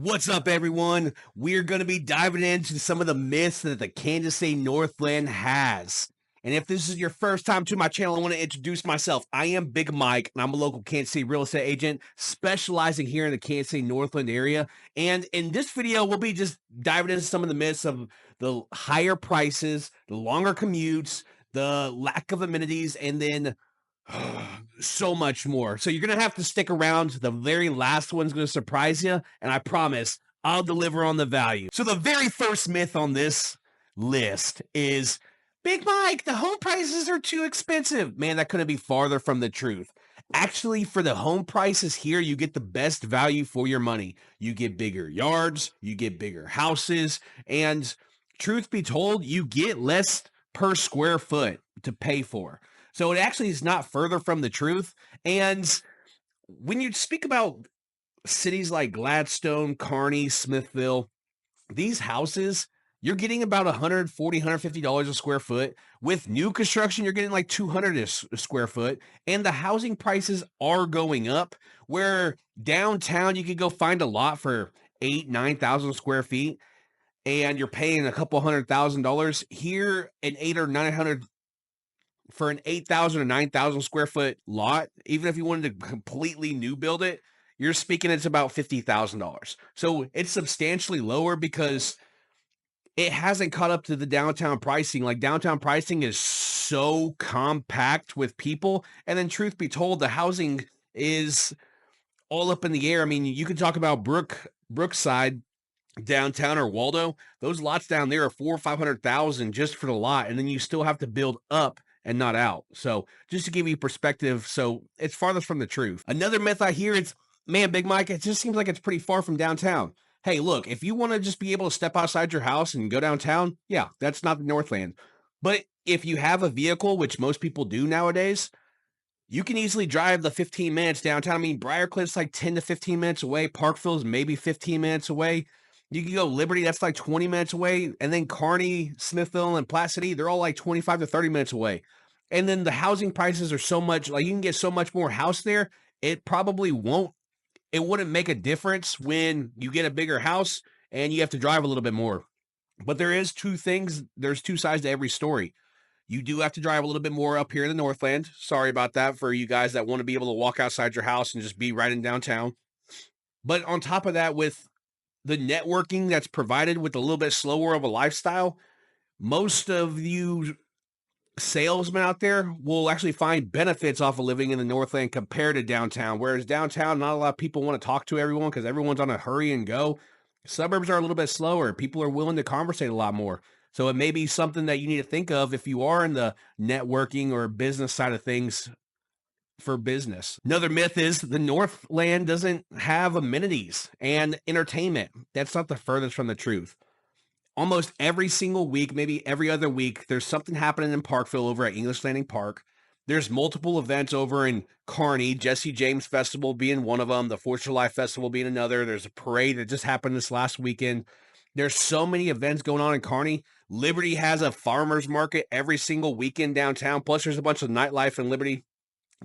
What's up, everyone? We're going to be diving into some of the myths that the Kansas City Northland has. And if this is your first time to my channel, I want to introduce myself. I am Big Mike, and I'm a local Kansas City real estate agent specializing here in the Kansas City Northland area. And in this video, we'll be just diving into some of the myths of the higher prices, the longer commutes, the lack of amenities, and then so much more. So you're going to have to stick around. The very last one's going to surprise you, and I promise I'll deliver on the value. So the very first myth on this list is Big Mike, the home prices are too expensive. Man, that couldn't be farther from the truth. Actually, for the home prices here, you get the best value for your money. You get bigger yards, you get bigger houses, and truth be told, you get less per square foot to pay for. So it actually is not further from the truth. And when you speak about cities like Gladstone, Kearney, Smithville, these houses, you're getting about $140, $150 a square foot. With new construction, you're getting like $200 a square foot. And the housing prices are going up, where downtown you could go find a lot for 8,000, 9,000 square feet, and you're paying a couple $100,000. Here, an 8 or 900 for an 8,000 or 9,000 square foot lot, even if you wanted to completely new build it, you're speaking it's about $50,000. So it's substantially lower because it hasn't caught up to the downtown pricing. Like, downtown pricing is so compact with people. And then truth be told, the housing is all up in the air. I mean, you can talk about Brookside downtown or Waldo. Those lots down there are 400,000 or 500,000 just for the lot, and then you still have to build up and not out. So just to give you perspective, so it's farthest from the truth. Another myth I hear is, man, Big Mike, it just seems like it's pretty far from downtown. Hey, look, if you want to just be able to step outside your house and go downtown, yeah, that's not the Northland. But if you have a vehicle, which most people do nowadays, you can easily drive the 15 minutes downtown. I mean, Briarcliff's like 10 to 15 minutes away. Parkville's maybe 15 minutes away. You can go Liberty, that's like 20 minutes away. And then Kearney, Smithville, and Platte City, they're all like 25 to 30 minutes away. And then the housing prices are so much, like, you can get so much more house there. It probably wouldn't make a difference when you get a bigger house and you have to drive a little bit more. But there's two sides to every story. You do have to drive a little bit more up here in the Northland. Sorry about that for you guys that want to be able to walk outside your house and just be right in downtown. But on top of that, with the networking that's provided with a little bit slower of a lifestyle, most of you salesmen out there will actually find benefits off of living in the Northland compared to downtown. Whereas downtown, not a lot of people want to talk to everyone because everyone's on a hurry and go. Suburbs are a little bit slower. People are willing to conversate a lot more. So it may be something that you need to think of if you are in the networking or business side of things for business. Another myth is the Northland doesn't have amenities and entertainment. That's not the furthest from the truth. Almost every single week, maybe every other week, there's something happening in Parkville over at English Landing Park. There's multiple events over in Kearney, Jesse James Festival being one of them, the 4th of July Festival being another. There's a parade that just happened this last weekend. There's so many events going on in Kearney. Liberty has a farmer's market every single weekend downtown. Plus, there's a bunch of nightlife in Liberty.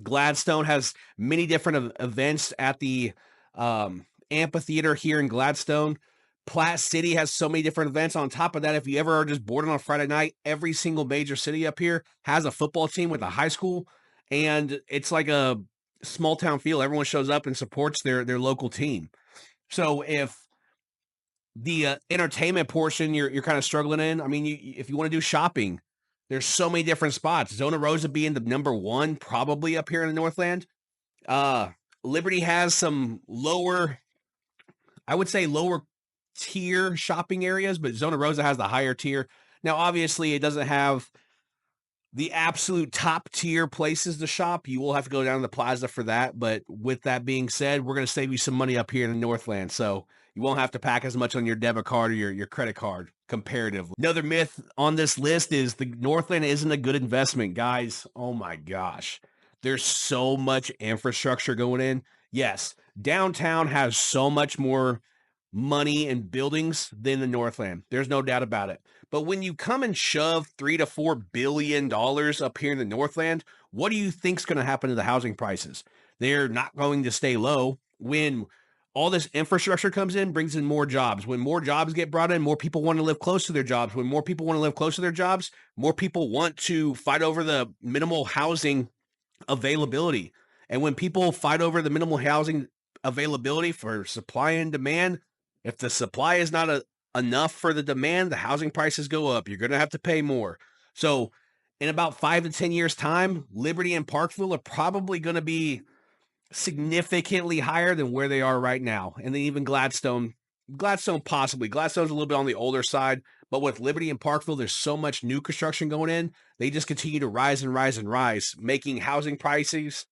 Gladstone has many different events at the amphitheater here in Gladstone. Platte City has so many different events. On top of that, if you ever are just bored on a Friday night, every single major city up here has a football team with a high school, and it's like a small town feel. Everyone shows up and supports their local team. So if the entertainment portion you're kind of struggling in, I mean, if you want to do shopping, there's so many different spots. Zona Rosa being the number one, probably up here in the Northland. Liberty has some lower tier shopping areas, but Zona Rosa has the higher tier. Now, obviously, it doesn't have the absolute top tier places to shop. You will have to go down to the plaza for that. But with that being said, we're going to save you some money up here in the Northland. So you won't have to pack as much on your debit card or your credit card comparatively. Another myth on this list is the Northland isn't a good investment, guys. Oh my gosh. There's so much infrastructure going in. Yes, downtown has so much more money and buildings than the Northland. There's no doubt about it. But when you come and shove $3 to $4 billion up here in the Northland, what do you think's going to happen to the housing prices? They're not going to stay low when all this infrastructure comes in, brings in more jobs. When more jobs get brought in, more people want to live close to their jobs. When more people want to live close to their jobs, more people want to fight over the minimal housing availability. And when people fight over the minimal housing availability for supply and demand, if the supply is not enough for the demand, the housing prices go up. You're going to have to pay more. So, in about 5 to 10 years' time, Liberty and Parkville are probably going to be significantly higher than where they are right now. And then even Gladstone possibly. Gladstone's a little bit on the older side, but with Liberty and Parkville, there's so much new construction going in. They just continue to rise and rise and rise, making housing prices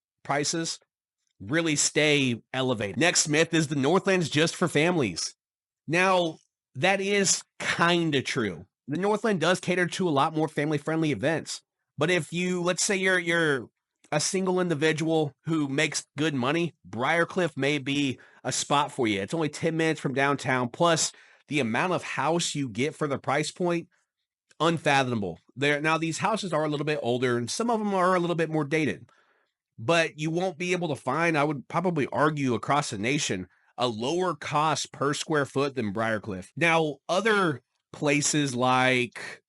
really stay elevated. Next myth is the Northland's just for families. Now, that is kind of true. The Northland does cater to a lot more family-friendly events. But if let's say you're a single individual who makes good money, Briarcliff may be a spot for you. It's only 10 minutes from downtown. Plus, the amount of house you get for the price point, unfathomable. Now, these houses are a little bit older, and some of them are a little bit more dated. But you won't be able to find, I would probably argue across the nation, a lower cost per square foot than Briarcliff. Now, other places like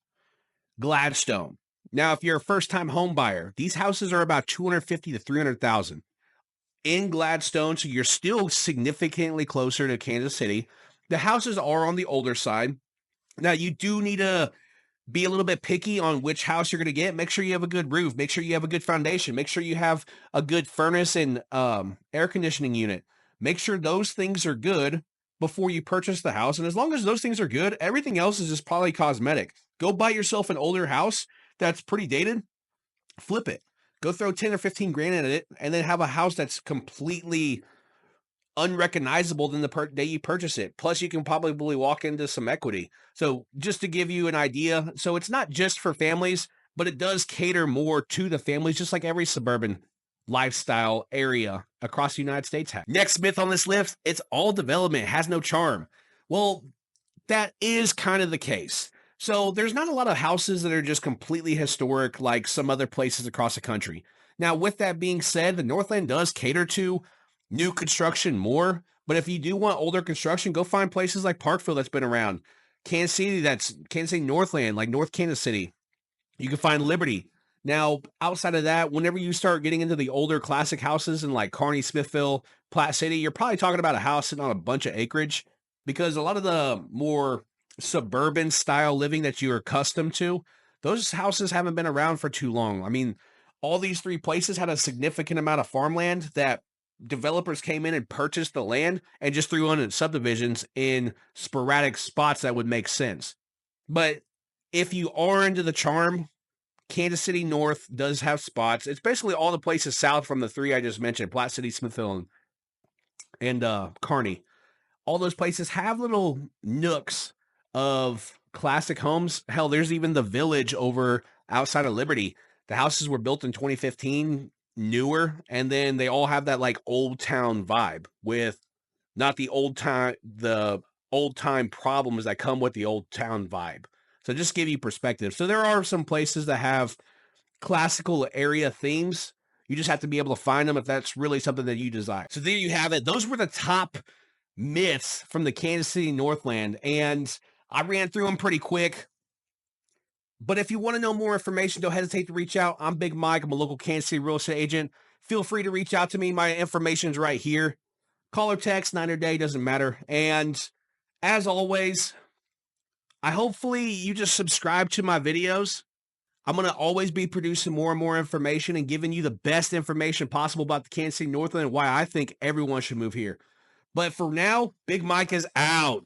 Gladstone. Now, if you're a first-time home buyer, these houses are about 250 to 300,000 in Gladstone, so you're still significantly closer to Kansas City. The houses are on the older side. Now, you do need to be a little bit picky on which house you're going to get. Make sure you have a good roof. Make sure you have a good foundation. Make sure you have a good furnace and air conditioning unit. Make sure those things are good before you purchase the house. And as long as those things are good, everything else is just probably cosmetic. Go buy yourself an older house that's pretty dated, flip it. Go throw 10 or 15 grand at it, and then have a house that's completely unrecognizable than the day you purchase it. Plus, you can probably walk into some equity. So just to give you an idea, so it's not just for families, but it does cater more to the families, just like every suburban lifestyle area across the United States has. Next myth on this list, it's all development, has no charm. Well, that is kind of the case. So there's not a lot of houses that are just completely historic like some other places across the country. Now, with that being said, the Northland does cater to new construction more, but if you do want older construction, go find places like Parkville that's been around. Kansas City, Northland, like North Kansas City. You can find Liberty. Now, outside of that, whenever you start getting into the older classic houses in like Kearney, Smithville, Platte City, you're probably talking about a house sitting on a bunch of acreage, because a lot of the more suburban style living that you're accustomed to, those houses haven't been around for too long. I mean, all these three places had a significant amount of farmland that developers came in and purchased the land and just threw on subdivisions in sporadic spots that would make sense. But if you are into the charm, Kansas City North does have spots. It's basically all the places south from the three I just mentioned, Platte City, Smithville, and Kearney. All those places have little nooks of classic homes. Hell, there's even the Village over outside of Liberty. The houses were built in 2015, newer, and then they all have that like old town vibe with not the old time problems that come with the old town vibe. So just give you perspective. So there are some places that have classical area themes. You just have to be able to find them if that's really something that you desire. So there you have it. Those were the top myths from the Kansas City Northland, and I ran through them pretty quick. But if you want to know more information, don't hesitate to reach out. I'm Big Mike. I'm a local Kansas City real estate agent. Feel free to reach out to me. My information's right here. Call or text, night or day, doesn't matter. And as always, hopefully you just subscribe to my videos. I'm going to always be producing more and more information and giving you the best information possible about the Kansas City Northland and why I think everyone should move here. But for now, Big Mike is out.